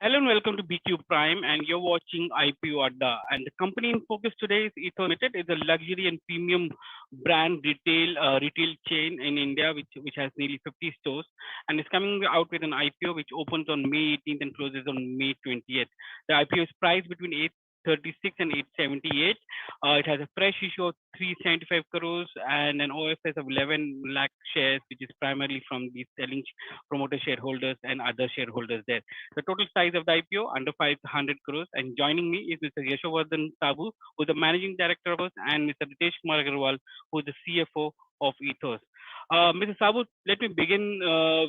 Hello and welcome to BQ Prime, and you're watching IPO Adda. And the company in focus today is Ethos Limited. It's a luxury and premium brand retail chain in India, which has nearly 50 stores, and is coming out with an IPO which opens on May 18th and closes on May 20th. The IPO is priced between 836 and 878. It has a fresh issue of 375 crores and an OFS of 11 lakh shares, which is primarily from the selling promoter shareholders and other shareholders there. The total size of the IPO under 500 crores. And joining me is Mr. Yashovardhan Saboo, who's the managing director of us, and Mr. Ritesh Kumar Agarwal, who's the CFO of Ethos. Mr. Saboo, let me begin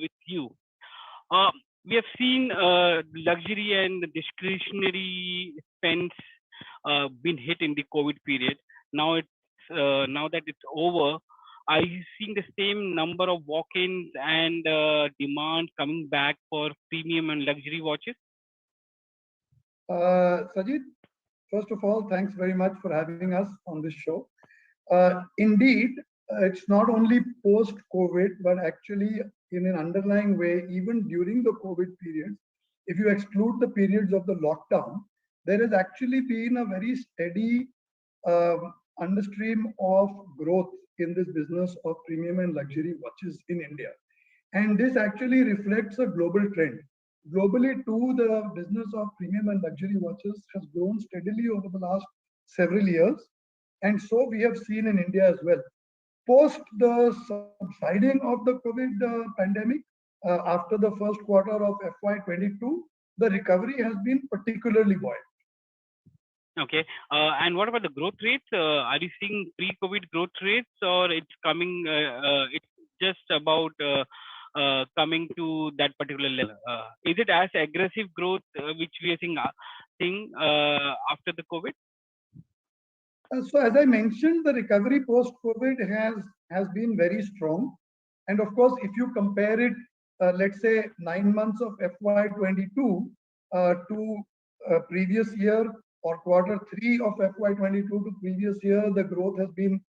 with you. Uh, we have seen luxury and discretionary spends been hit in the COVID period. Now that it's over, are you seeing the same number of walk-ins and demand coming back for premium and luxury watches? Sajeet, first of all, thanks very much for having us on this show. Indeed, it's not only post-COVID, but actually in an underlying way, even during the COVID period, if you exclude the periods of the lockdown, there has actually been a very steady understream of growth in this business of premium and luxury watches in India. And this actually reflects a global trend. Globally, too, the business of premium and luxury watches has grown steadily over the last several years. And so we have seen in India as well. Post the subsiding of the COVID pandemic, after the first quarter of FY22, the recovery has been particularly buoyant. Okay. And what about the growth rates? Are you seeing pre-COVID growth rates, or it's coming? It's just about coming to that particular level. Is it as aggressive growth which we are seeing after the COVID? So as I mentioned, the recovery post-COVID has been very strong. And of course, if you compare it, let's say 9 months of FY22 to previous year, or quarter 3 of FY22 to previous year, the growth has been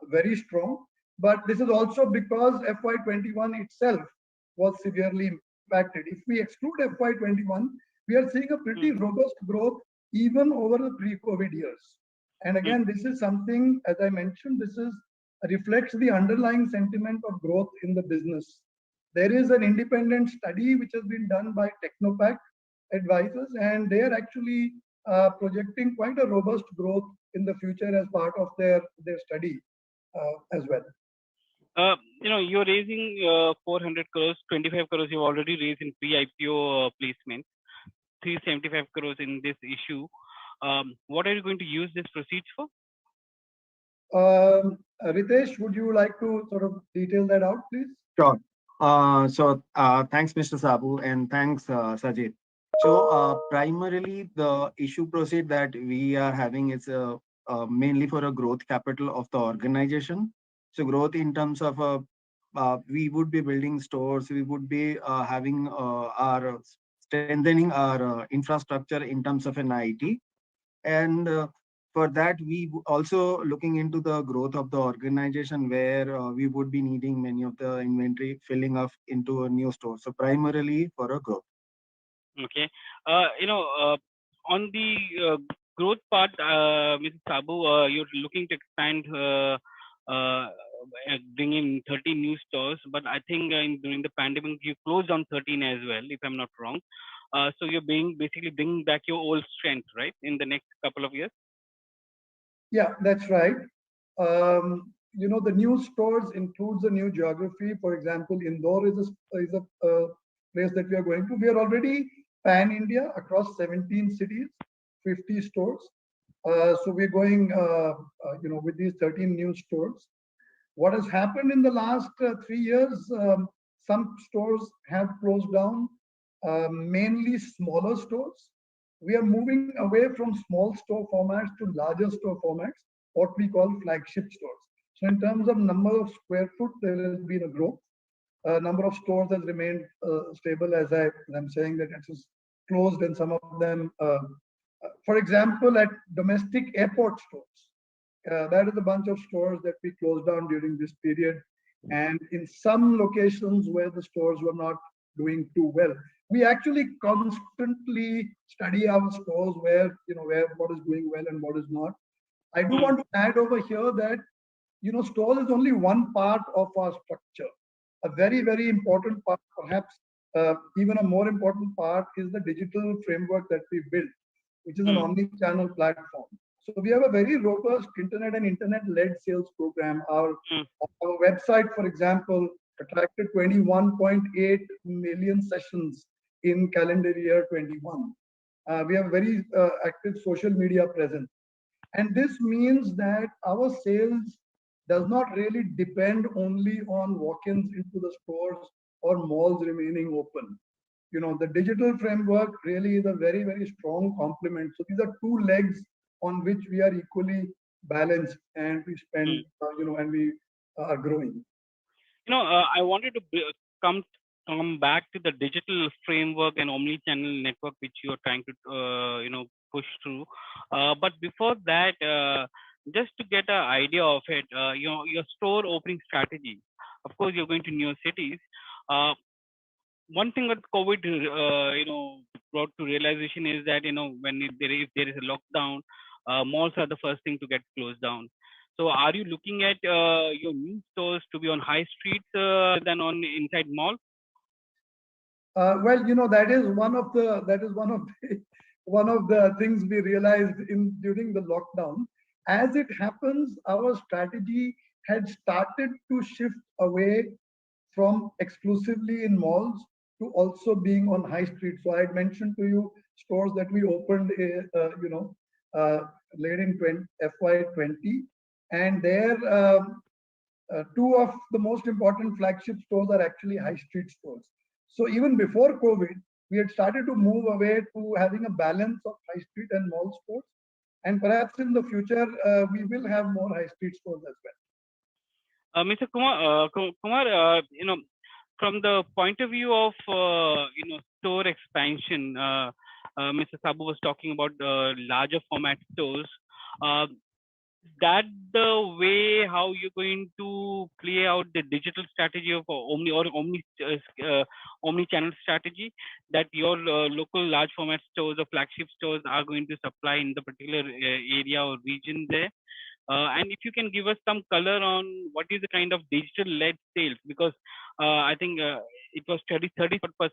very strong. But this is also because FY21 itself was severely impacted. If we exclude FY21, we are seeing a pretty robust growth even over the pre-COVID years. And again, this is something, as I mentioned, reflects the underlying sentiment of growth in the business. There is an independent study which has been done by Technopack advisors, and they are actually projecting quite a robust growth in the future as part of their study as well. You're raising 400 crores, 25 crores you've already raised in pre-IPO placement, 375 crores in this issue. What are you going to use this proceeds for? Ritesh, would you like to sort of detail that out, please? Sure. Thanks, Mr. Saboo, and thanks, Sajeet. So primarily the issue proceed that we are having is mainly for a growth capital of the organization. So growth in terms of we would be building stores, we would be having our strengthening our infrastructure in terms of an IT. And for that, we also looking into the growth of the organization where we would be needing many of the inventory filling up into a new store. So primarily for a growth. Okay. On the growth part, Mr. Saboo, you're looking to expand, bring in 13 new stores, but I think during the pandemic, you closed down 13 as well, if I'm not wrong. So you're basically bringing back your old strength, right, in the next couple of years? Yeah, that's right. The new stores includes a new geography. For example, Indore is a place that we are going to. We are already pan-India across 17 cities, 50 stores. So we're going, with these 13 new stores. What has happened in the last 3 years, some stores have closed down, mainly smaller stores. We are moving away from small store formats to larger store formats, what we call flagship stores. So in terms of number of square foot, there has been a growth. Number of stores has remained stable, as I'm saying that it is closed, and some of them, for example, at domestic airport stores, that is a bunch of stores that we closed down during this period. And in some locations where the stores were not doing too well, we actually constantly study our stores where, where what is doing well and what is not. I do want to add over here that, stores is only one part of our structure. A very, very important part, perhaps even a more important part, is the digital framework that we built, which is an omni-channel platform. So we have a very robust internet and internet-led sales program. Our website, for example, attracted 21.8 million sessions in calendar year 21. We have very active social media presence. And this means that our sales does not really depend only on walk-ins into the stores or malls remaining open. The digital framework really is a very, very strong complement. So these are two legs on which we are equally balanced, and we spend, and we are growing. I wanted to come back to the digital framework and omni-channel network which you are trying to push through. But before that, just to get an idea of it, your store opening strategy. Of course, you're going to new cities. One thing that COVID, brought to realization is that if there is a lockdown, malls are the first thing to get closed down. So, are you looking at your new stores to be on high streets than on inside malls? Well, that is one of the one of the things we realized during the lockdown. As it happens, our strategy had started to shift away from exclusively in malls to also being on high street. So I had mentioned to you stores that we opened, late in FY20, and there two of the most important flagship stores are actually high street stores. So even before COVID, we had started to move away to having a balance of high street and mall stores. And perhaps in the future, we will have more high street stores as well. Mr. Kumar, from the point of view of store expansion, Mr. Saboo was talking about larger format stores. That the way how you're going to play out the digital strategy of omni-channel strategy, that your local large format stores or flagship stores are going to supply in the particular area or region there. And if you can give us some color on what is the kind of digital led sales, because I think it was 30%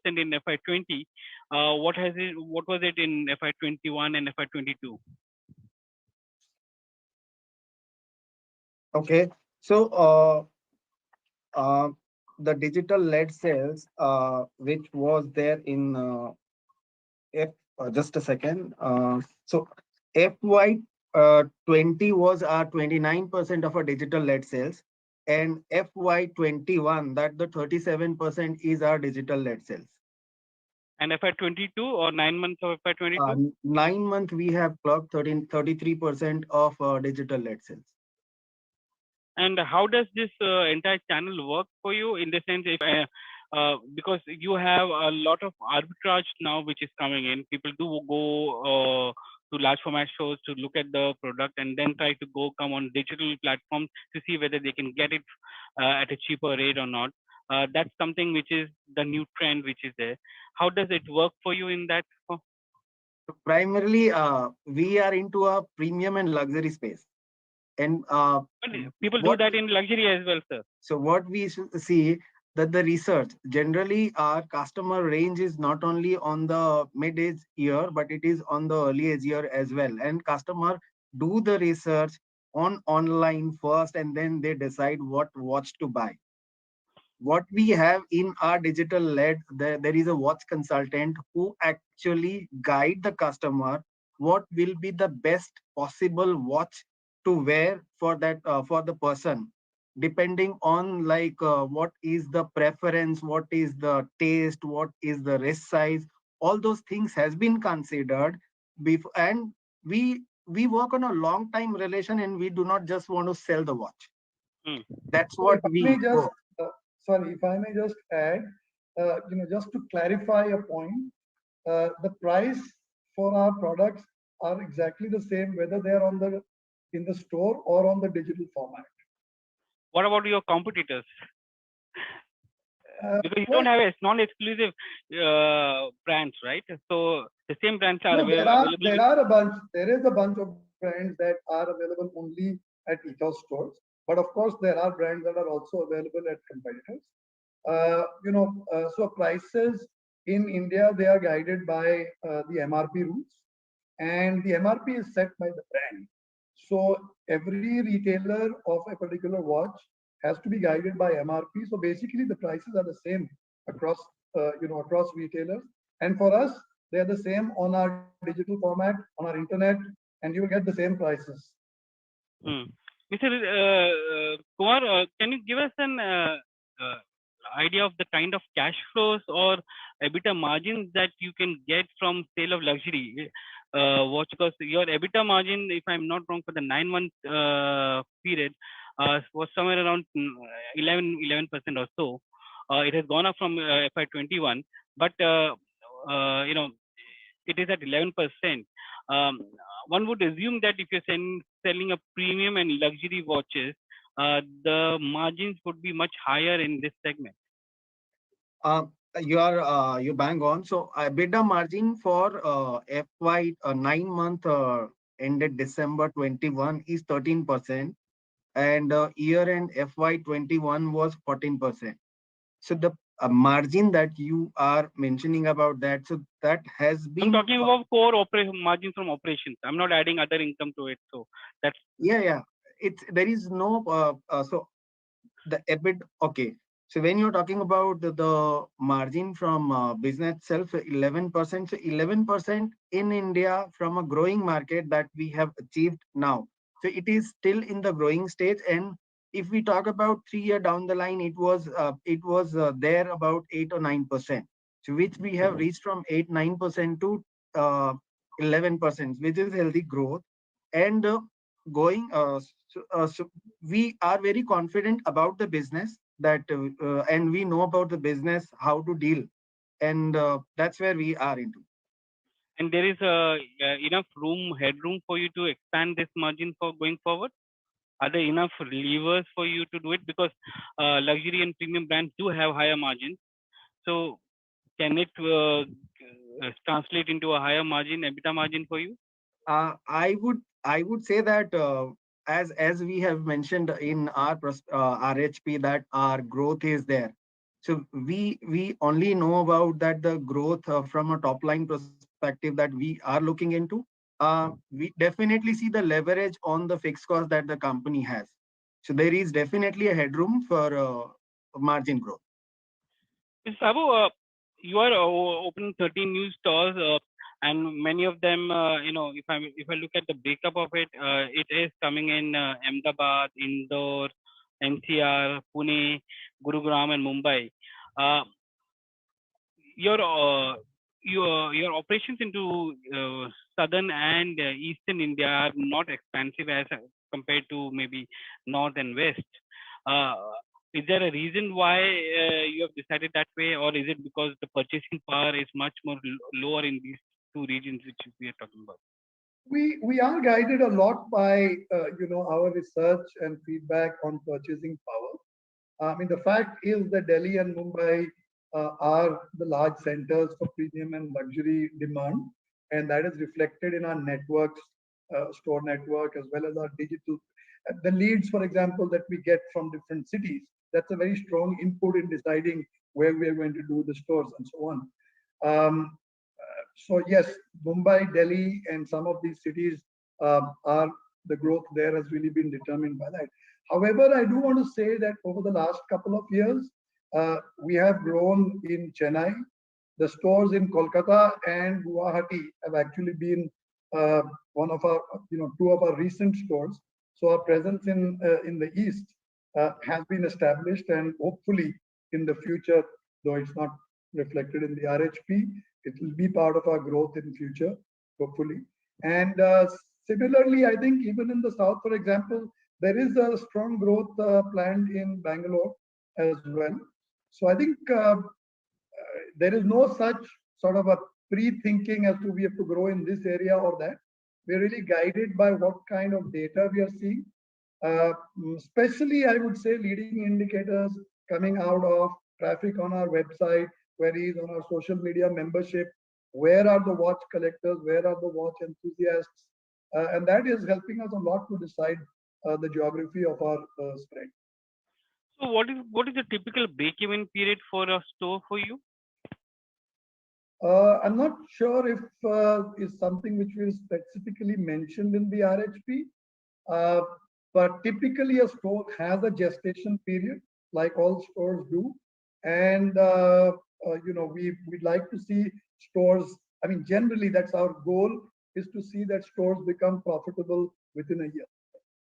in FY20. What was it in FY21 and FY22? Okay, so the digital led sales, which was there in just a second. So FY20 was 29% of our digital led sales, and FY21, that the 37% is our digital led sales. And FY22 or 9 months of FY22? 9 months we have clocked 33% of digital led sales. And how does this entire channel work for you, in the sense, if because you have a lot of arbitrage now which is coming in, people do go to large format stores to look at the product and then try to come on digital platforms to see whether they can get it at a cheaper rate or not. That's something which is the new trend which is there. How does it work for you in that? Primarily, we are into a premium and luxury space. And people do that in luxury as well, sir. So what we see that the research, generally our customer range is not only on the mid-age year, but it is on the early age year as well. And customer do the research on online first, and then they decide what watch to buy. What we have in our digital led, there is a watch consultant who actually guide the customer what will be the best possible watch to wear for that for the person, depending on what is the preference, what is the taste, what is the wrist size. All those things has been considered before, and we work on a long time relation, and we do not just want to sell the watch. That's what we just sorry, if I may just add, just to clarify a point, the price for our products are exactly the same whether they are in the store or on the digital format. What about your competitors? Because you Well, don't have a non-exclusive brands, right? So the same brands are no, available with. there is a bunch of brands that are available only at Ethos stores. But of course, there are brands that are also available at competitors. So prices in India, they are guided by the MRP rules, and the MRP is set by the brand. So every retailer of a particular watch has to be guided by MRP. So basically, the prices are the same across across retailers. And for us, they are the same on our digital format, on our internet, and you will get the same prices. Hmm. Mr. Kumar, can you give us an uh, idea of the kind of cash flows or EBITDA margins that you can get from sale of luxury watch? Because your EBITDA margin, if I'm not wrong, for the 9-month period was somewhere around 11% or so. It has gone up from FY21, but it is at 11%. Um, One would assume that if you're selling a premium and luxury watches, the margins would be much higher in this segment. Uh, you bang on. So EBITDA margin for FY 9 month ended December 21 is 13%, and year end FY 21 was 14%. So the margin that you are mentioning about that, so that has I'm been talking about core margin from operations. I'm not adding other income to it. So that's yeah. It's there is no so the EBIT. Okay. So when you're talking about the margin from business itself, 11%. So 11% in India from a growing market that we have achieved now. So it is still in the growing stage. And if we talk about 3 year down the line, it was there about 8 or 9%. So which we have reached from 8-9% to 11%, which is healthy growth. And going so we are very confident about the business that and we know about the business how to deal, and that's where we are into. and there is enough headroom for you to expand this margin for going forward. Are there enough levers for you to do it? Because luxury and premium brands do have higher margins. So can it translate into a higher margin, EBITDA margin for you? I would say that as we have mentioned in our RHP that our growth is there. So we only know about that the growth from a top line perspective that we are looking into. We definitely see the leverage on the fixed cost that the company has. So there is definitely a headroom for margin growth. Saboo, you are opening 13 new stores, and many of them, if I look at the breakup of it, it is coming in Ahmedabad, Indore, NCR, Pune, Gurugram, and Mumbai. Uh, your your operations into southern and eastern India are not expansive as compared to maybe north and west. Uh, is there a reason why you have decided that way, or is it because the purchasing power is much more lower in these two regions which we are talking about? We are guided a lot by our research and feedback on purchasing power. I mean, the fact is that Delhi and Mumbai are the large centers for premium and luxury demand, and that is reflected in our networks, store network, as well as our digital. The leads, for example, that we get from different cities, that's a very strong input in deciding where we are going to do the stores and so on. So yes, Mumbai, Delhi, and some of these cities are the growth there has really been determined by that. However, I do want to say that over the last couple of years, we have grown in Chennai. The stores in Kolkata and Guwahati have actually been one of our, two of our recent stores. So our presence in the east has been established, and hopefully in the future, though it's not reflected in the RHP, it will be part of our growth in future, hopefully. And similarly, I think even in the south, for example, there is a strong growth planned in Bangalore as well. So I think there is no such sort of a pre-thinking as to we have to grow in this area or that. We're really guided by what kind of data we are seeing. Especially, I would say, leading indicators coming out of traffic on our website, queries on our social media membership, where are the watch collectors, where are the watch enthusiasts, and that is helping us a lot to decide the geography of our spread. So what is the typical break-even period for a store for you? I'm not sure if is something which was specifically mentioned in the RHP, uh, but typically a store has a gestation period, like all stores do, and we'd like to see stores. I mean, generally, that's our goal, is to see that stores become profitable within a year.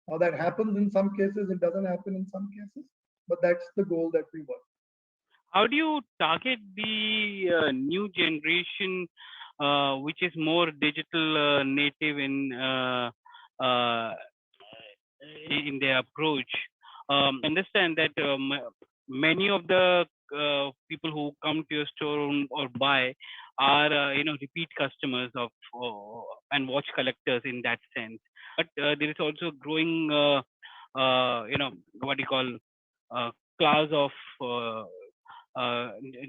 Now that happens in some cases, it doesn't happen in some cases, but that's the goal that we work. How do you target the new generation, which is more digital native uh, in their approach? Understand that many of the people who come to your store or buy are repeat customers of and watch collectors in that sense. But there is also growing what do you call class of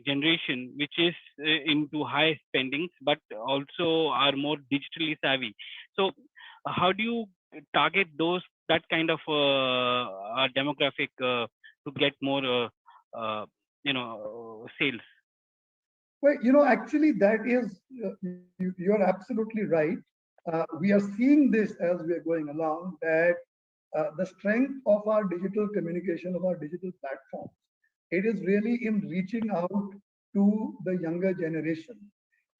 generation which is into high spendings but also are more digitally savvy. So how do you target that kind of demographic to get more sales? Well, actually, that is, you're absolutely right. We are seeing this as we are going along, that the strength of our digital communication, of our digital platforms, it is really in reaching out to the younger generation.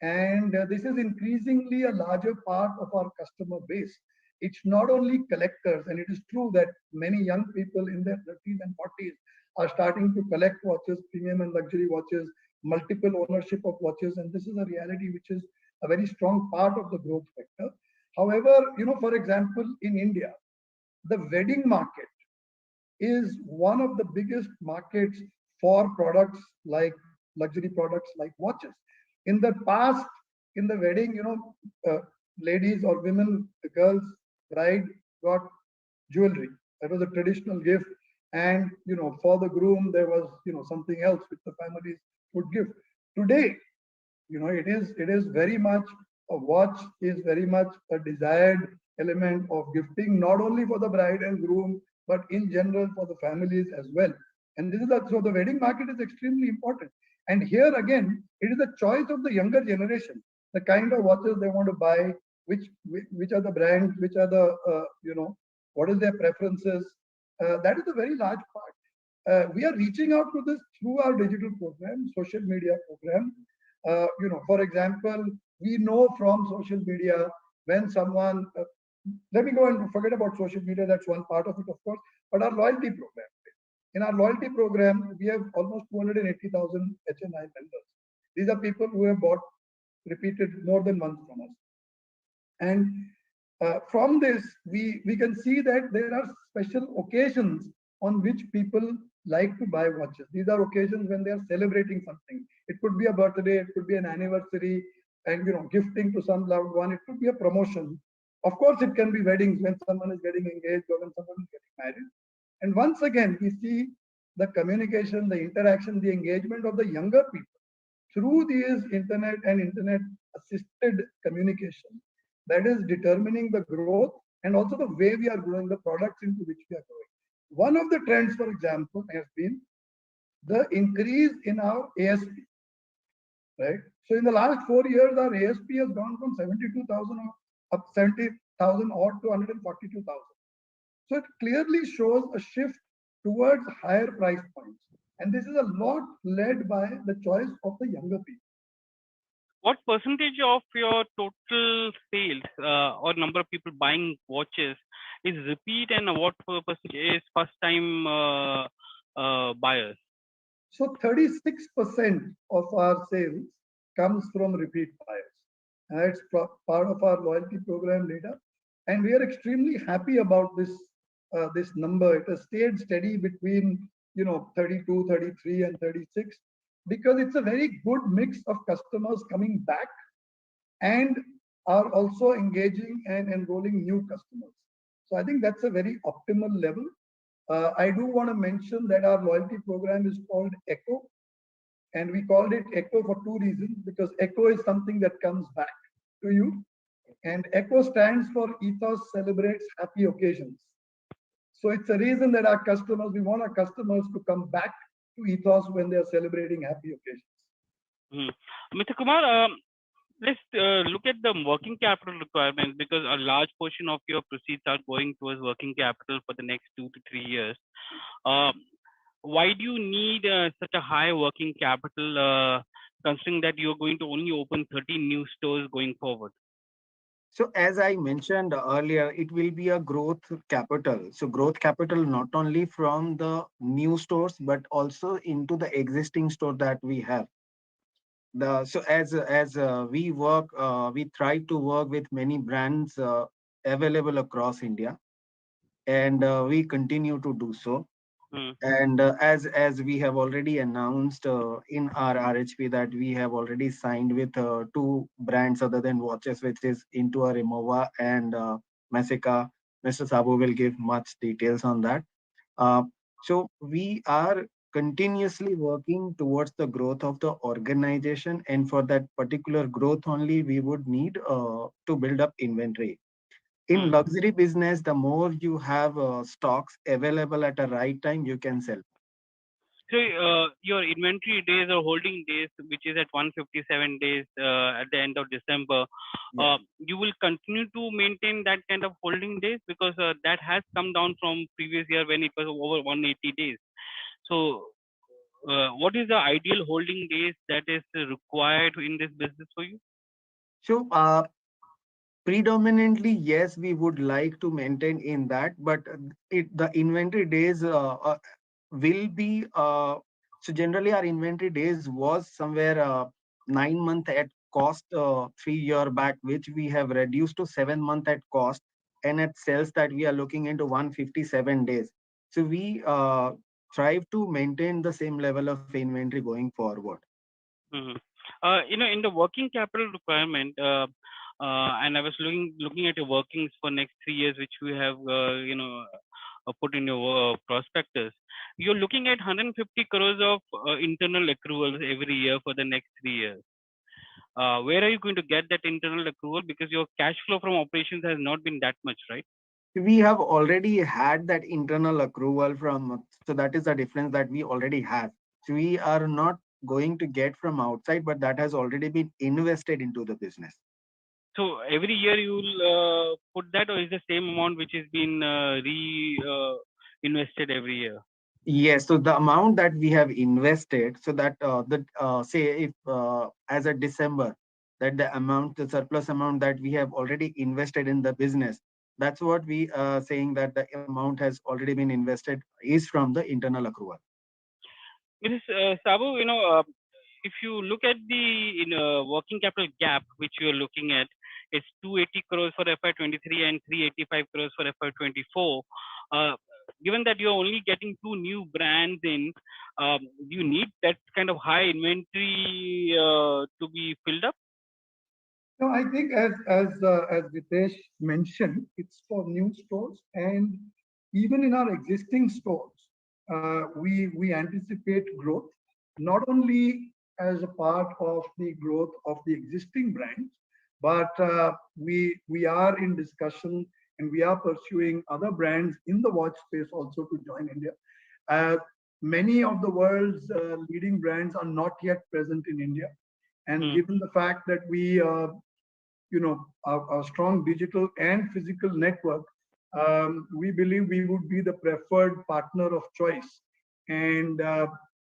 And this is increasingly a larger part of our customer base. It's not only collectors, and it is true that many young people in their 30s and 40s are starting to collect watches, premium and luxury watches, multiple ownership of watches, and this is a reality which is a very strong part of the growth factor. However, for example, in India, the wedding market is one of the biggest markets for products like luxury products like watches. In the past, in the wedding, ladies or women, the girls, bride got jewelry. That was a traditional gift. And, for the groom, there was, something else which the families would give. Today, it is very much, a watch is very much a desired element of gifting, not only for the bride and groom, but in general for the families as well. And this is so the wedding market is extremely important. And here again, it is the choice of the younger generation, the kind of watches they want to buy, which are the brands, which are the what is their preferences. That is a very large part. We are reaching out to this through our digital program, social media program. For example, we know from social media when someone, let me go and forget about social media, that's one part of it, of course, but our loyalty program. In our loyalty program, we have almost 280,000 HNI members. These are people who have bought repeated more than once from us. And from this, we can see that there are special occasions on which people like to buy watches. These are occasions when they are celebrating something. It could be a birthday, it could be an anniversary, and gifting to some loved one. It could be a promotion. Of course, it can be weddings when someone is getting engaged or when someone is getting married. And once again, we see the communication, the interaction, the engagement of the younger people through these internet and internet assisted communication that is determining the growth and also the way we are growing, the products into which we are growing. One of the trends, for example, has been the increase in our ASP, right? So in the last 4 years, our ASP has gone from 72,000 up 70,000 odd to 142,000. So it clearly shows a shift towards higher price points. And this is a lot led by the choice of the younger people. What percentage of your total sales or number of people buying watches is repeat, and what percentage is first time buyers? So 36% of our sales comes from repeat buyers. And it's part of our loyalty program data. And we are extremely happy about this number. It has stayed steady between 32, 33, and 36, because it's a very good mix of customers coming back and are also engaging and enrolling new customers. So I think that's a very optimal level. I do want to mention that our loyalty program is called ECHO, And we called it Echo for two reasons, because Echo is something that comes back to you. And Echo stands for Ethos Celebrates Happy Occasions. So it's a reason that our customers, we want our customers to come back to Ethos when they are celebrating happy occasions. Mr. Kumar, let's look at the working capital requirements, because a large portion of your proceeds are going towards working capital for the next 2 to 3 years. Uh, why do you need such a high working capital, considering that you're going to only open 30 new stores going forward? So as I mentioned earlier, it will be a growth capital. So growth capital not only from the new stores, but also into the existing store that we have. So as we work, we try to work with many brands available across India, and we continue to do so. Hmm. And as we have already announced in our RHP that we have already signed with two brands other than watches, which is into our Remova and Messica. Mr. Saboo will give much details on that. Uh, so we are continuously working towards the growth of the organization, and for that particular growth only, we would need to build up inventory. In Hmm. luxury business, the more you have stocks available at a right time, you can sell. So your inventory days or holding days, which is at 157 days at the end of December, Yes. you will continue to maintain that kind of holding days, because that has come down from previous year when it was over 180 days. So what is the ideal holding days that is required in this business for you? So predominantly, yes, we would like to maintain in that, but the inventory days will be so generally our inventory days was somewhere 9 month at cost 3 year back, which we have reduced to 7 month at cost, and at sales that we are looking into 157 days. So we strive to maintain the same level of inventory going forward. Mhm. In the working capital requirement, and I was looking at your workings for next 3 years, which we have, put in your prospectus. You're looking at 150 crores of internal accruals every year for the next 3 years. Where are you going to get that internal accrual? Because your cash flow from operations has not been that much, right? We have already had that internal accrual from, so that is the difference that we already have. So we are not going to get from outside, but that has already been invested into the business. So every year you will put that, or is the same amount which is been re invested every year? Yes, so the amount that we have invested, so that the say if as a December, that the amount, the surplus amount that we have already invested in the business, that's what we are saying that the amount has already been invested is from the internal accrual. It is Sabu, if you look at the working capital gap which you are looking at, it's 280 crores for FY23 and 385 crores for FY24. Uh, Given that you're only getting two new brands in, do you need that kind of high inventory to be filled up? No, I think as Ritesh mentioned, it's for new stores, and even in our existing stores, we anticipate growth not only as a part of the growth of the existing brands, but we are in discussion and we are pursuing other brands in the watch space also to join India. Uh, Many of the world's leading brands are not yet present in India, and Hmm. given the fact that we our strong digital and physical network, we believe we would be the preferred partner of choice. And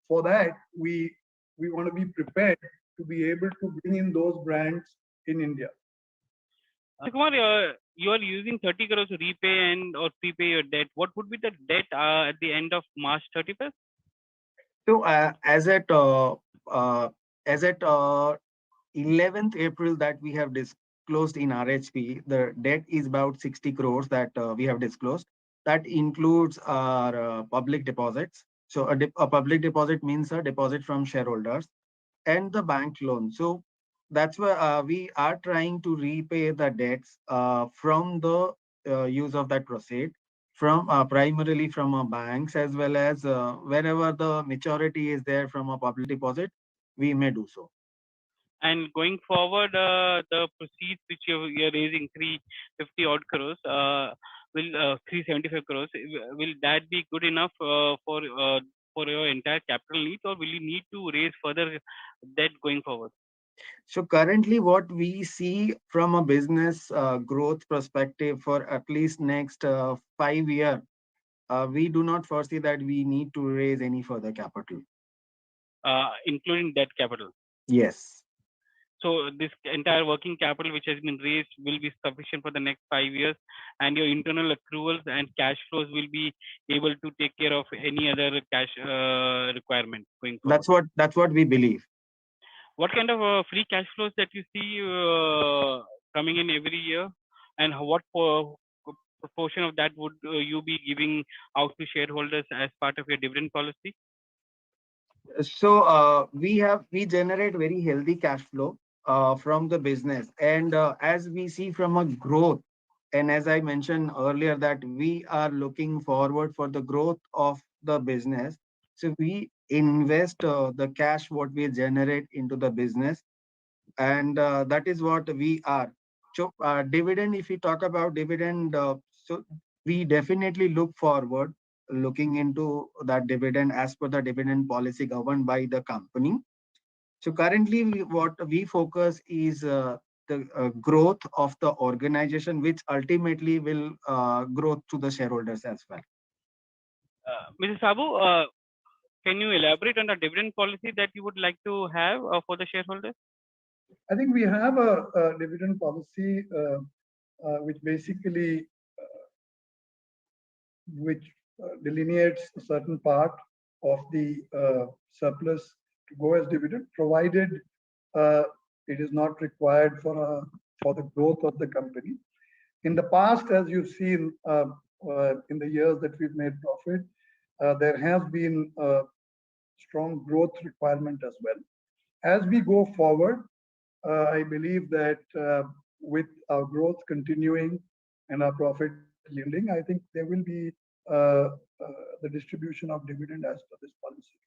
for that, we want to be prepared to be able to bring in those brands in India. So Kumar, you are using 30 crores to repay and or prepay your debt. What would be the debt at the end of March 31st? So uh, as at 11th April that we have disclosed in RHP, the debt is about 60 crores that we have disclosed. That includes our public deposits. So a public deposit means a deposit from shareholders and the bank loan. So that's why we are trying to repay the debts from the use of that proceed from primarily from our banks, as well as wherever the maturity is there from a public deposit. we may do so. And going forward, the proceeds which you're raising 350 odd crores, will 375 crores, will that be good enough for your entire capital needs, or will you need to raise further debt going forward? So currently, what we see from a business growth perspective for at least next 5 years, we do not foresee that we need to raise any further capital. Including debt capital. Yes. So this entire working capital which has been raised will be sufficient for the next 5 years, and your internal accruals and cash flows will be able to take care of any other cash requirement going forward. That's what we believe. What kind of free cash flows that you see coming in every year, and what proportion of that would you be giving out to shareholders as part of your dividend policy? So we generate very healthy cash flow from the business, and as we see from a growth, and as I mentioned earlier, that we are looking forward for the growth of the business. So we invest the cash what we generate into the business, and that is what we are. So dividend, if we talk about dividend, so we definitely look forward looking into that dividend as per the dividend policy governed by the company. So currently, what we focus is the growth of the organization, which ultimately will grow to the shareholders as well. Mrs. Saboo, can you elaborate on the dividend policy that you would like to have for the shareholders? I think we have a dividend policy which basically delineates a certain part of the surplus to go as dividend, provided it is not required for the growth of the company. In the past, as you've seen, in the years that we've made profit, there has been a strong growth requirement as well. As we go forward, I believe that with our growth continuing and our profit yielding, I think there will be the distribution of dividend as per this policy.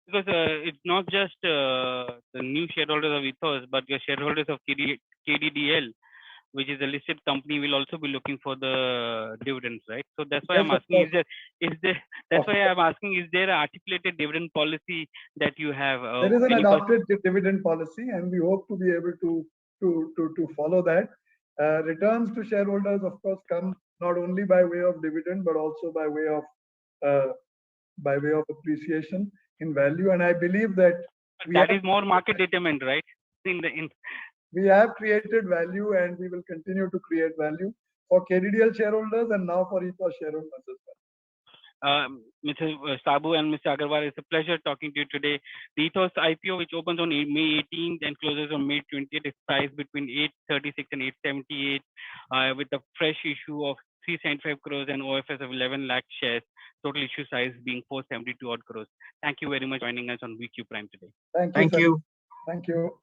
Because it's not just the new shareholders of Ethos, but your shareholders of KDDL, which is a listed company, will also be looking for the dividends, right? So that's why Yes, I'm of asking: course. that's why I'm asking: is there an articulated dividend policy that you have? There is an adopted dividend policy, and we hope to be able to follow that. Returns to shareholders, of course, come not only by way of dividend but also by way of appreciation in value. And I believe that that is more market determined, right? We have created value, and we will continue to create value for KDDL shareholders and now for Ethos shareholders as well. Mr. Saboo and Mr. Agarwal, it's a pleasure talking to you today. The Ethos IPO, which opens on May 18th and closes on May 20th, is priced between 836 and 878 with a fresh issue of 375 crores and OFS of 11 lakh shares. Total issue size being 472 odd crores. Thank you very much for joining us on VQ Prime today. Thank you. Thank you. Thank you.